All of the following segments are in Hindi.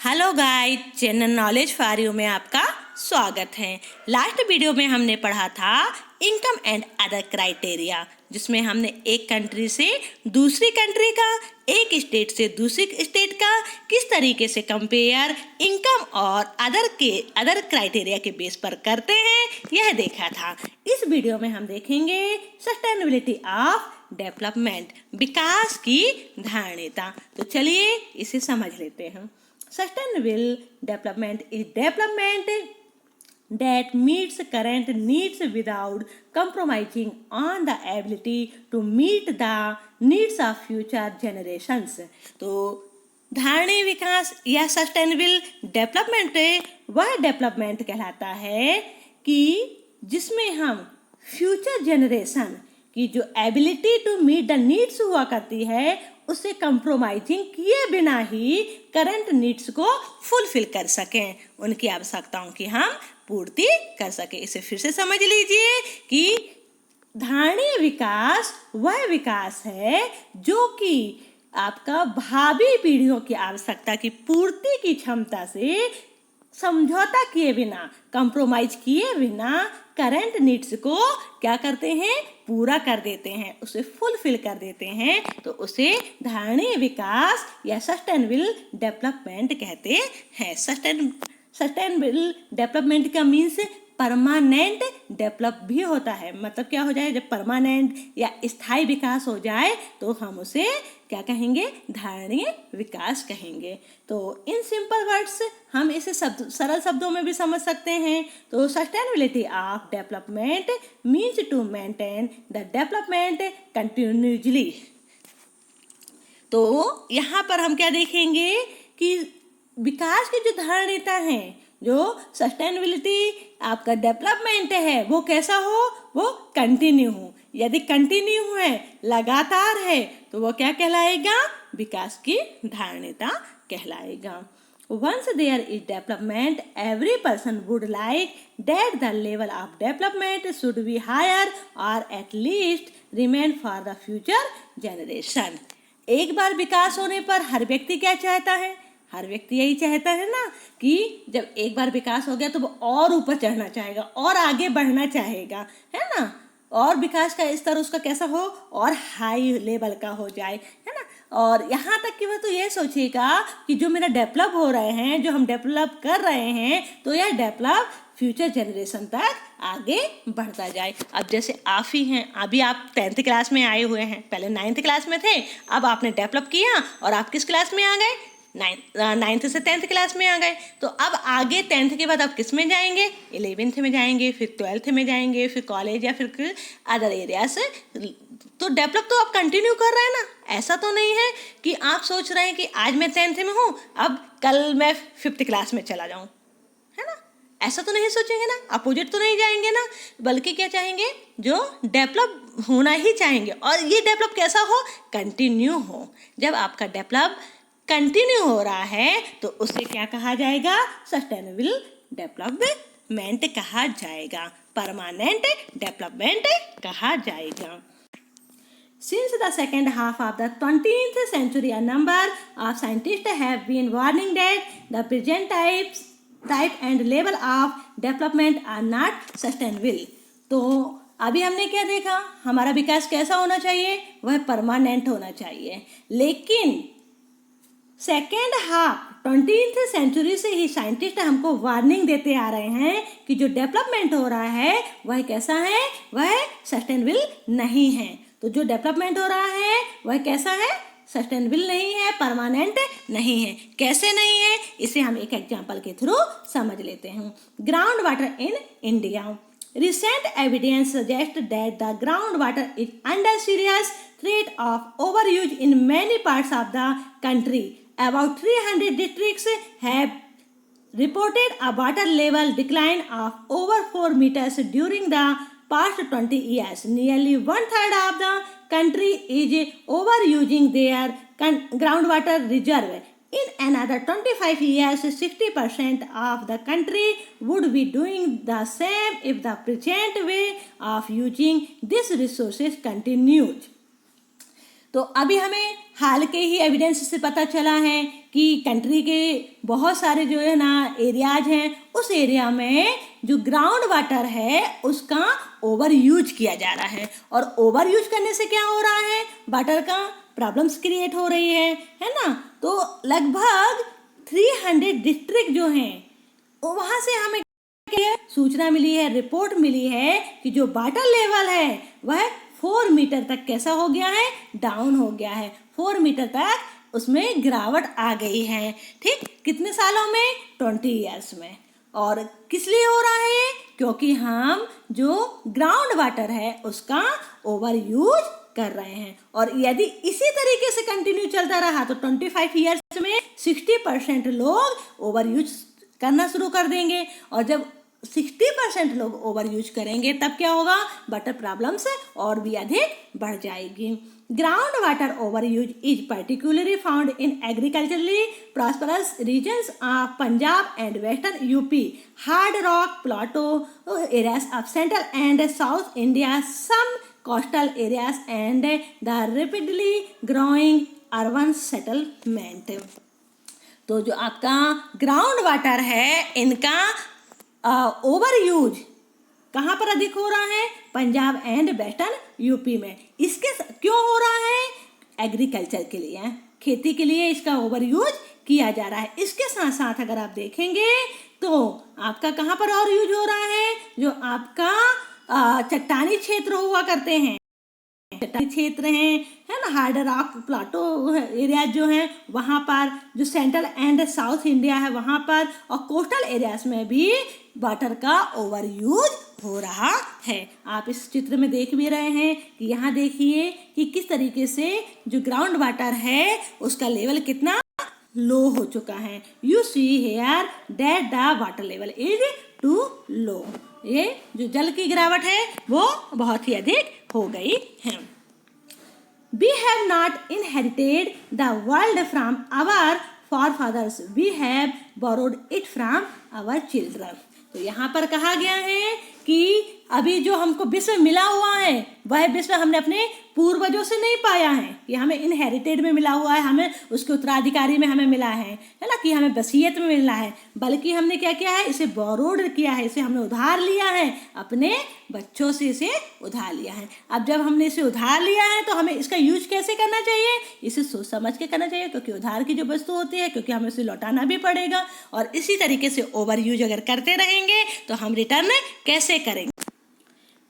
Hello guys, general knowledge for you में आपका स्वागत है। लास्ट वीडियो में हमने पढ़ा था इनकम एंड अदर क्राइटेरिया, जिसमें हमने एक कंट्री से दूसरी कंट्री का, एक स्टेट से दूसरी स्टेट का किस तरीके से कंपेयर इनकम और अदर क्राइटेरिया के बेस पर करते हैं, यह देखा था। इस वीडियो में हम देखेंगे सस्टेनेबिलिटी ऑफ डेवलपमेंट, विकास की धारणीता। तो चलिए इसे समझ लेते हैं। Sustainable development is development that meets current needs without compromising on the ability to meet the needs of future generations. तो धारणीय विकास या सस्टेनेबल डेवलपमेंट वह डेवलपमेंट कहलाता है कि जिसमें हम फ्यूचर जनरेशन की जो ability to meet the needs हुआ करती है, उसे कंप्रोमाइजिंग किए बिना ही करंट नीड्स को फुलफिल कर सकें, उनकी आवश्यकताओं की हम पूर्ति कर सकें। इसे फिर से समझ लीजिए कि धारणीय विकास वह विकास है जो कि आपका भावी पीढ़ियों की आवश्यकता की पूर्ति की क्षमता से समझौता किए बिना, कंप्रोमाइज किए बिना करंट नीड्स को क्या करते हैं, पूरा कर देते हैं, उसे फुलफिल कर देते हैं। तो उसे धारणीय विकास या सस्टेनेबल डेवलपमेंट कहते हैं। सस्टेनेबल डेवलपमेंट का मीन्स परमानेंट डेवलप भी होता है। मतलब क्या हो जाए, जब परमानेंट या स्थायी विकास हो जाए तो हम उसे क्या कहेंगे, धारणीय विकास कहेंगे। तो इन सिंपल वर्ड्स हम इसे सरल शब्दों में भी समझ सकते हैं। तो sustainability of development means to maintain the development continuously. तो यहाँ पर हम क्या देखेंगे कि विकास की जो धारणीयता है, जो सस्टेनेबिलिटी आपका डेवलपमेंट है, वो कैसा हो, वो कंटिन्यू हो। यदि कंटिन्यू है, लगातार है, तो वो क्या कहलाएगा, विकास की धारणीयता कहलाएगा। Once there is development, every person would like that the level of development should be higher or at least remain for the future generation. एक बार विकास होने पर हर व्यक्ति क्या चाहता है, हर व्यक्ति यही चाहता है ना कि जब एक बार विकास हो गया तो वो और ऊपर चढ़ना चाहेगा और आगे बढ़ना चाहेगा, है ना। और विकास का स्तर उसका कैसा हो, और हाई लेवल का हो जाए, है ना। और यहाँ तक कि वह तो ये सोचेगा कि जो मेरा डेवलप हो रहे हैं, जो हम डेवलप कर रहे हैं, तो यह डेवलप फ्यूचर जनरेशन तक आगे बढ़ता जाए। अब जैसे आप ही हैं, अभी आप 10th क्लास में आए हुए हैं, पहले 9th क्लास में थे, अब आपने डेवलप किया और आप किस क्लास में आ गए, 9th से 10th क्लास में आ गए। तो अब आगे 10th के बाद आप किस में जाएंगे, 11th में जाएंगे, फिर 12th में जाएंगे, फिर कॉलेज या फिर अदर एरिया से। तो डेवलप तो आप कंटिन्यू कर रहे हैं ना। ऐसा तो नहीं है कि आप सोच रहे हैं कि आज मैं 10th में हूँ, अब कल मैं 5th क्लास में चला जाऊँ, है ना। ऐसा तो नहीं सोचेंगे ना, अपोजिट तो नहीं जाएंगे ना, बल्कि क्या चाहेंगे, जो डेवलप होना ही चाहेंगे। और ये डेवलप कैसा हो, कंटिन्यू हो। जब आपका डेवलप कंटिन्यू हो रहा है तो उसे क्या कहा जाएगा, सस्टेनेबल डेवलपमेंट कहा जाएगा, परमानेंट डेवलपमेंट कहा जाएगा। Since the second half of the 20th century, a number of scientists have been warning that the present type and level of development are not sustainable. तो अभी हमने क्या देखा, हमारा विकास कैसा होना चाहिए, वह परमानेंट होना चाहिए। लेकिन सेकेंड हाफ 20th सेंचुरी से ही साइंटिस्ट हमको वार्निंग देते आ रहे हैं कि जो डेवलपमेंट हो रहा है वह कैसा है, वह सस्टेनेबल नहीं है। तो जो डेवलपमेंट हो रहा है वह कैसा है, सस्टेनेबल नहीं है, परमानेंट नहीं है। कैसे नहीं है, इसे हम एक एग्जांपल के थ्रू समझ लेते हैं। Ground water in India. Recent evidence suggests that the groundwater is under serious threat of overuse in many parts of the country. About 300 districts have reported a water level decline of over 4 meters during the past 20 years. Nearly 1/3 of the country is overusing their groundwater reserve. In another 25 years, 60% of the country would be doing the same if the present way of using these resources continues. तो अभी हमें हाल के ही एविडेंस से पता चला है कि कंट्री के बहुत सारे जो है ना एरियाज हैं, उस एरिया में जो ग्राउंड वाटर है उसका ओवर यूज किया जा रहा है। और ओवर यूज करने से क्या हो रहा है, वाटर का प्रॉब्लम्स क्रिएट हो रही है ना। तो लगभग 300 डिस्ट्रिक्ट जो हैं वहाँ से हमें सूचना मिली है, रिपोर्ट मिली है कि जो वाटर लेवल है वह 4 मीटर तक कैसा हो गया है, डाउन हो गया है। 4 मीटर तक उसमें गिरावट आ गई है। ठीक, कितने सालों में, 20 ईयर्स में। और किस लिए हो रहा है, क्योंकि हम जो ग्राउंड वाटर है उसका ओवर यूज कर रहे हैं। और यदि इसी तरीके से कंटिन्यू चलता रहा तो 25 ईयर्स में 60% लोग ओवर यूज करना शुरू कर देंगे। और जब 60% लोग ओवर यूज करेंगे तब क्या होगा, वाटर प्रॉब्लम्स और भी अधिक बढ़ जाएगी। Ground water over use is particularly found in agriculturally prosperous regions of Punjab and western UP, hard rock plateau areas of central and south India, some coastal areas and the rapidly growing urban settlement. तो जो आपका ग्राउंड वाटर है इनका ओवर यूज कहाँ पर अधिक हो रहा है, पंजाब एंड वेस्टर्न यूपी में। इसके क्यों हो रहा है, एग्रीकल्चर के लिए, खेती के लिए इसका ओवर यूज किया जा रहा है। इसके साथ साथ अगर आप देखेंगे तो आपका कहाँ पर और यूज हो रहा है, जो आपका चट्टानी क्षेत्र हुआ करते हैं, क्षेत्र हैं, है ना, हार्ड रॉक प्लाटो एरिया जो हैं वहाँ पर, जो सेंट्रल एंड साउथ इंडिया है वहाँ पर, और कोस्टल एरियाज में भी वाटर का ओवर यूज हो रहा है। आप इस चित्र में देख भी रहे हैं कि यहाँ देखिए कि किस तरीके से जो ग्राउंड वाटर है उसका लेवल कितना लो हो चुका है। You see here that the water level is too low. ये जो जल की गिरावट है वो बहुत ही अधिक हो गई है। We have not inherited the world from our forefathers. We have borrowed it from our children. तो यहाँ पर कहा गया है कि अभी जो हमको विश्व मिला हुआ है वह विश्व हमने अपने पूर्वजों से नहीं पाया है, ये हमें इनहेरिटेड में मिला हुआ है, हमें उसके उत्तराधिकारी में हमें मिला है ना, कि हमें वसीयत में मिला है, बल्कि हमने क्या किया है, इसे बोरोड किया है, इसे हमने उधार लिया है, अपने बच्चों से इसे उधार लिया है। अब जब हमने इसे उधार लिया है तो हमें इसका यूज कैसे करना चाहिए, इसे सोच समझ के करना चाहिए, क्योंकि उधार की जो वस्तु होती है, क्योंकि हमें उसे लौटाना भी पड़ेगा। और इसी तरीके से ओवर यूज अगर करते रहेंगे तो हम रिटर्न कैसे करेंगे।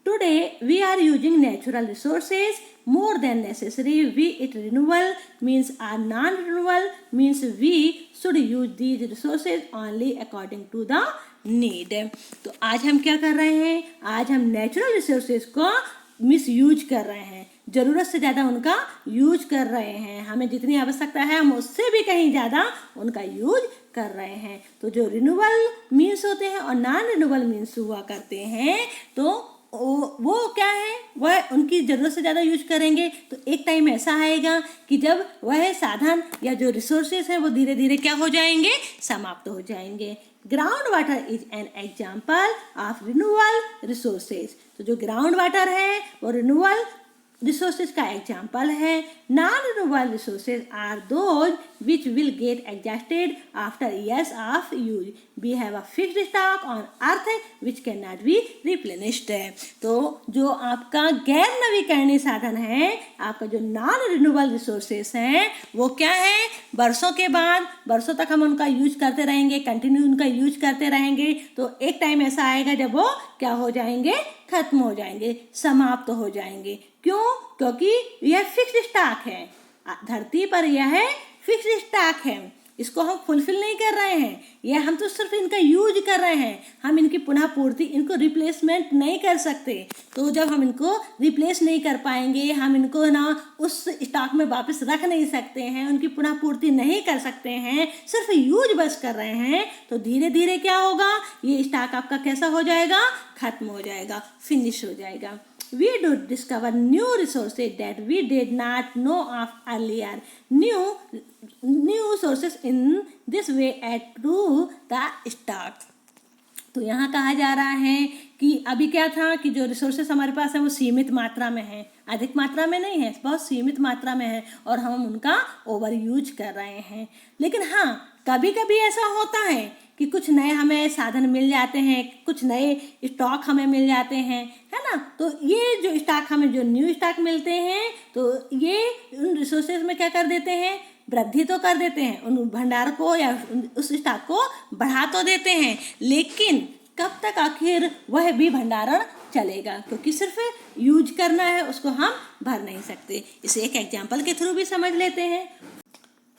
Today we are using natural resources more than necessary. We it renewal means or non-renewal means we should use these resources only according to the need. तो आज हम क्या कर रहे हैं, आज हम नेचुरल रिसोर्सेज को मिस यूज कर रहे हैं, ज़रूरत से ज़्यादा उनका यूज कर रहे हैं। हमें जितनी आवश्यकता है हम उससे भी कहीं ज़्यादा उनका यूज कर रहे हैं। तो जो रिन्यूअल मीन्स होते हैं और नॉन रिन्यूअल मीन्स हुआ करते हैं, तो वो क्या है, वह उनकी ज़रूरत से ज़्यादा यूज करेंगे तो एक टाइम ऐसा आएगा कि जब वह साधन या जो रिसोर्सेज हैं वो धीरे धीरे क्या हो जाएंगे, समाप्त हो जाएंगे। Ground water is an example of renewal resources. तो जो ग्राउंड वाटर है वो रिन्यूअल रिसोर्सेज का एग्जाम्पल है। Non renewable resources are those which will get exhausted after years of use. We have a fixed stock on earth which can not be replenished. तो जो आपका गैर नवीकरणीय साधन है, आपका जो नॉन रिन्यूएबल रिसोर्सेज हैं, वो क्या है, वर्षों के बाद वर्षों तक हम उनका यूज करते रहेंगे, कंटिन्यू उनका यूज करते रहेंगे, तो एक टाइम ऐसा आएगा जब वो क्या हो जाएंगे, खत्म हो जाएंगे, समाप्त हो जाएंगे। क्यों? क्योंकि यह फिक्स्ड स्टॉक है, धरती पर यह फिक्स्ड स्टॉक है, इसको हम फुलफिल नहीं कर रहे हैं, यह हम तो सिर्फ इनका यूज कर रहे हैं, हम इनकी पुनः पूर्ति, इनको रिप्लेसमेंट नहीं कर सकते। तो जब हम इनको रिप्लेस नहीं कर पाएंगे, हम इनको ना उस स्टॉक में वापस रख नहीं सकते हैं, उनकी पुनः पूर्ति नहीं कर सकते हैं, सिर्फ यूज बस कर रहे हैं, तो धीरे धीरे क्या होगा, ये स्टॉक आपका कैसा हो जाएगा, खत्म हो जाएगा, फिनिश हो जाएगा। We do discover new resources that we did not know of earlier. New sources in this way add to the stock. तो यहाँ कहा जा रहा है कि अभी क्या था कि जो रिसोर्सेस हमारे पास है वो सीमित मात्रा में है, अधिक मात्रा में नहीं है, बहुत सीमित मात्रा में है और हम उनका ओवर यूज कर रहे हैं। लेकिन हाँ, कभी कभी ऐसा होता है कि कुछ नए हमें साधन मिल जाते हैं, कुछ नए स्टॉक हमें मिल जाते हैं, है ना। तो ये जो स्टॉक हमें, जो न्यू स्टॉक मिलते हैं, तो ये उन रिसोर्सेज में क्या कर देते हैं, वृद्धि तो कर देते हैं, उन भंडार को या उस स्टॉक को बढ़ा तो देते हैं, लेकिन कब तक आखिर वह भी भंडारण चलेगा, क्योंकि सिर्फ यूज करना है, उसको हम भर नहीं सकते। इसे एक एग्जाम्पल के थ्रू भी समझ लेते हैं।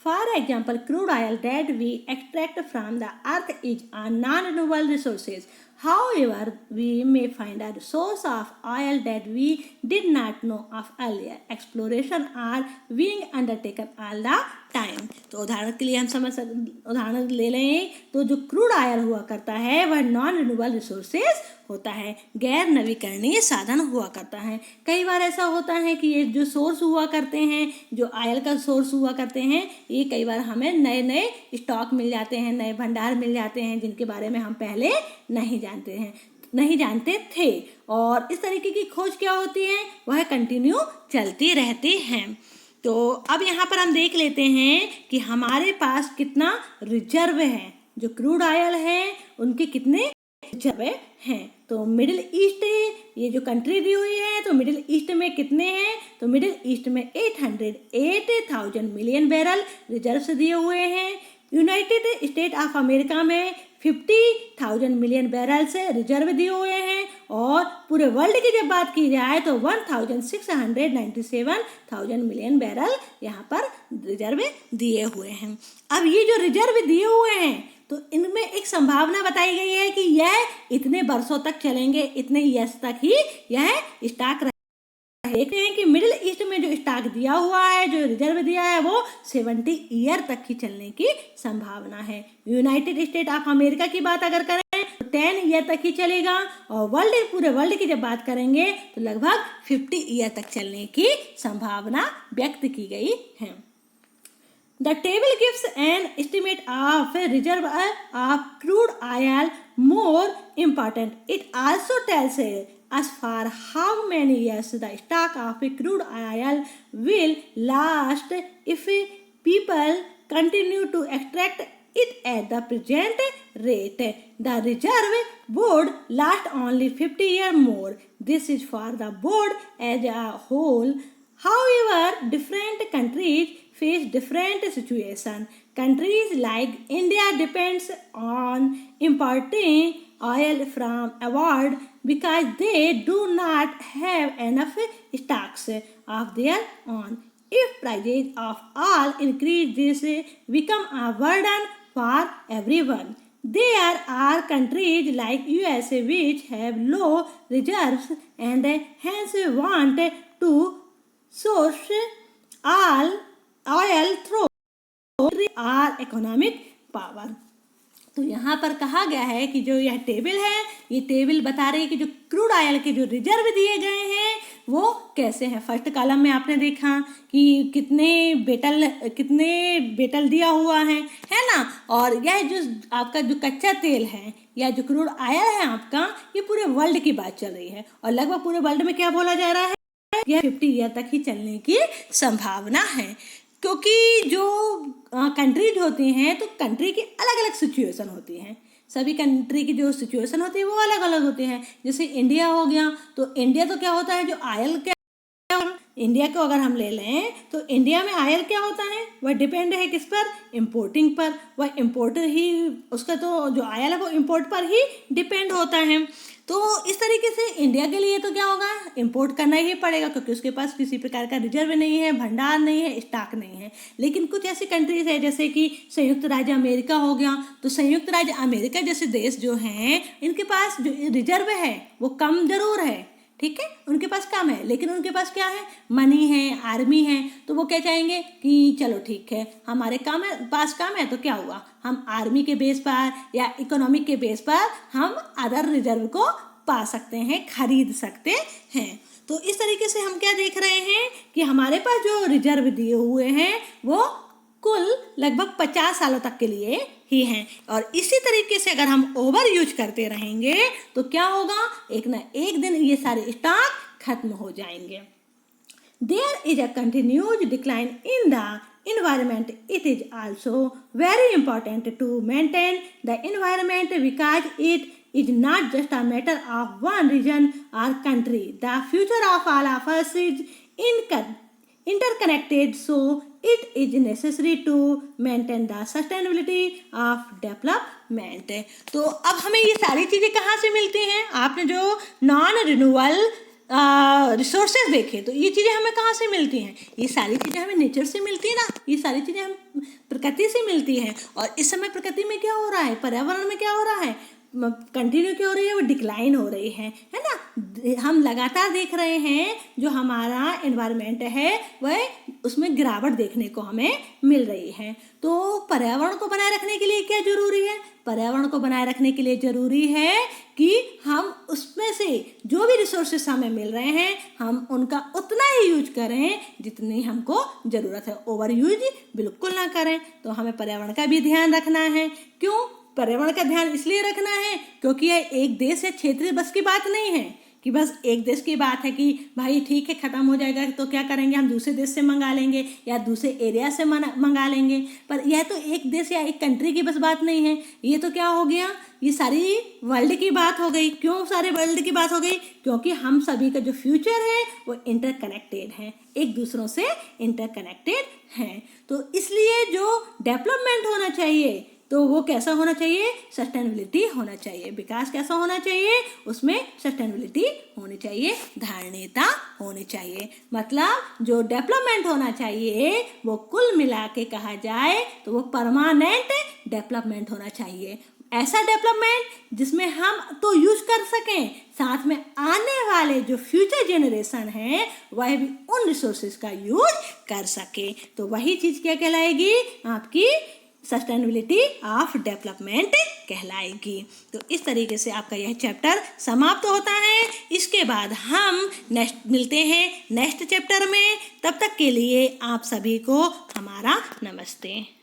For example, crude oil that we extract from the earth is a non-renewable resources. However, we may find a source of oil that we did not know of earlier. Exploration are being undertaken all the time. तो उदाहरण के लिए हम उदाहरण ले लें तो जो क्रूड ऑयल हुआ करता है वह नॉन रिन्यूएबल रिसोर्सेज होता है, गैर नवीकरणीय साधन हुआ करता है। कई बार ऐसा होता है कि ये जो सोर्स हुआ करते हैं, जो ऑयल का सोर्स हुआ करते हैं, ये कई बार हमें नए नए स्टॉक मिल जाते हैं, नए भंडार मिल जाते हैं, जिनके बारे में हम पहले नहीं जानते थे। और इस तरीके की खोज क्या होती है, वह कंटिन्यू चलती रहती है। तो अब यहाँ पर हम देख लेते हैं कि हमारे पास कितना रिजर्व है, जो क्रूड ऑयल है उनके कितने रिजर्व हैं। तो मिडिल ईस्ट, ये जो कंट्री दी हुई है, तो मिडिल ईस्ट में कितने हैं, तो मिडिल ईस्ट में 808,000 मिलियन बैरल रिजर्व दिए हुए हैं। यूनाइटेड स्टेट ऑफ अमेरिका में 50,000 मिलियन बैरल से रिजर्व दिए हुए हैं। और पूरे वर्ल्ड की जब बात की जाए तो 1,697,000 मिलियन बैरल यहाँ पर रिजर्व दिए हुए हैं। अब ये जो रिजर्व दिए हुए हैं, तो इनमें एक संभावना बताई गई है कि यह इतने वर्षों तक चलेंगे, इतने ईयर्स तक ही यह स्टॉक। देखते हैं कि मिडिल ईस्ट में जो स्टॉक दिया हुआ है, जो रिजर्व दिया है, वो 70 ईयर तक ही चलने की संभावना है। यूनाइटेड स्टेट ऑफ अमेरिका की बात अगर करें तो 10 ईयर तक ही चलेगा। और पूरे वर्ल्ड की जब बात करेंगे तो लगभग 50 ईयर तक चलने की संभावना व्यक्त की गई है। The table gives an estimate of reserve of crude oil. More important, it also tells as far how many years the stock of crude oil will last if people continue to extract it at the present rate. The reserve would last only 50 years more. This is for the world as a whole. However, different countries face different situations. Countries like India depends on importing oil from abroad because they do not have enough stocks of their own. If prices of oil increase, this become a burden for everyone. There are countries like USA which have low reserves and hence want to source oil through our economic power. तो यहाँ पर कहा गया है कि जो यह टेबल है, ये टेबल बता रही है कि जो क्रूड ऑयल के जो रिजर्व दिए गए हैं वो कैसे हैं। फर्स्ट कॉलम में आपने देखा कि कितने बेटल दिया हुआ है ना। और यह जो आपका जो कच्चा तेल है या जो क्रूड ऑयल है आपका, ये पूरे वर्ल्ड की बात चल रही है। और लगभग पूरे वर्ल्ड में क्या बोला जा रहा है, यह 50 ईयर तक ही चलने की संभावना है। क्योंकि जो कंट्रीज होती हैं तो कंट्री की अलग अलग सिचुएशन होती हैं, सभी कंट्री की जो सिचुएशन होती है वो अलग अलग होती हैं। जैसे इंडिया हो गया, तो इंडिया तो क्या होता है, जो ऑयल क्या, इंडिया को अगर हम ले लें तो इंडिया में ऑयल क्या होता है, वह डिपेंड है किस पर, इंपोर्टिंग पर। वह इंपोर्टर ही, उसका तो जो ऑयल है वो इंपोर्ट पर ही डिपेंड होता है। तो इस तरीके से इंडिया के लिए तो क्या होगा, इंपोर्ट करना ही पड़ेगा, क्योंकि उसके पास किसी प्रकार का रिजर्व नहीं है, भंडार नहीं है, स्टॉक नहीं है। लेकिन कुछ ऐसी कंट्रीज है जैसे कि संयुक्त राज्य अमेरिका हो गया, तो संयुक्त राज्य अमेरिका जैसे देश जो हैं, इनके पास जो रिजर्व है वो कम जरूर है, ठीक है, उनके पास कम है, लेकिन उनके पास क्या है, मनी है, आर्मी है। तो वो क्या चाहेंगे कि चलो ठीक है, हमारे पास कम है तो क्या हुआ, हम आर्मी के बेस पर या इकोनॉमिक के बेस पर हम अदर रिजर्व को पा सकते हैं, खरीद सकते हैं। तो इस तरीके से हम क्या देख रहे हैं कि हमारे पास जो रिजर्व दिए हुए हैं वो कुल लगभग 50 सालों तक के लिए ही हैं। और इसी तरीके से अगर हम ओवर यूज करते रहेंगे तो क्या होगा, एक ना एक दिन ये सारे स्टॉक खत्म हो जाएंगे। There is a continuous decline in the environment. It is also very important to maintain the environment because it is not just a matter of one region or country. The future of all of us is interconnected, so it is necessary to maintain the sustainability of development. तो अब हमें ये सारी चीज़ें कहाँ से मिलती हैं? आपने जो नॉन रिन्यूएबल रिसोर्सेज देखे तो ये चीज़ें हमें कहाँ से मिलती हैं? ये सारी चीज़ें हमें नेचर से मिलती है ना, ये सारी चीज़ें हम प्रकृति से मिलती हैं। और इस समय प्रकृति में क्या हो रहा है, पर्यावरण में क्या हो रहा है, कंटिन्यू क्या हो रही है, वो डिक्लाइन हो रही है ना। हम लगातार देख रहे हैं जो हमारा एनवायरनमेंट है वह उसमें गिरावट देखने को हमें मिल रही है। तो पर्यावरण को बनाए रखने के लिए क्या जरूरी है? पर्यावरण को बनाए रखने के लिए जरूरी है कि हम उसमें से जो भी रिसोर्सेस हमें मिल रहे हैं हम उनका उतना ही यूज करें जितनी हमको ज़रूरत है, ओवर यूज बिल्कुल ना करें। तो हमें पर्यावरण का भी ध्यान रखना है। क्यों पर्यावरण का ध्यान इसलिए रखना है क्योंकि यह एक देश या क्षेत्रीय बस की बात नहीं है कि बस एक देश की बात है कि भाई ठीक है ख़त्म हो जाएगा तो क्या करेंगे, हम दूसरे देश से मंगा लेंगे या दूसरे एरिया से मंगा लेंगे। पर यह तो एक देश या एक कंट्री की बस बात नहीं है, ये तो क्या हो गया, ये सारी वर्ल्ड की बात हो गई। क्यों सारे वर्ल्ड की बात हो गई? क्योंकि हम सभी का जो फ्यूचर है वो इंटरकनेक्टेड है, एक दूसरों से इंटरकनेक्टेड हैं। तो इसलिए जो डेवलपमेंट होना चाहिए तो वो कैसा होना चाहिए, सस्टेनेबिलिटी होना चाहिए। विकास कैसा होना चाहिए, उसमें सस्टेनेबिलिटी होनी चाहिए, धारणीयता होनी चाहिए। मतलब जो डेवलपमेंट होना चाहिए वो कुल मिला के कहा जाए तो वो परमानेंट डेवलपमेंट होना चाहिए। ऐसा डेवलपमेंट जिसमें हम तो यूज कर सकें, साथ में आने वाले जो फ्यूचर जेनरेशन है वह भी उन रिसोर्सेज का यूज कर सके। तो वही चीज़ क्या कहलाएगी, आपकी सस्टेनेबिलिटी ऑफ डेवलपमेंट कहलाएगी। तो इस तरीके से आपका यह चैप्टर समाप्त होता है। इसके बाद हम मिलते हैं नेक्स्ट चैप्टर में। तब तक के लिए आप सभी को हमारा नमस्ते।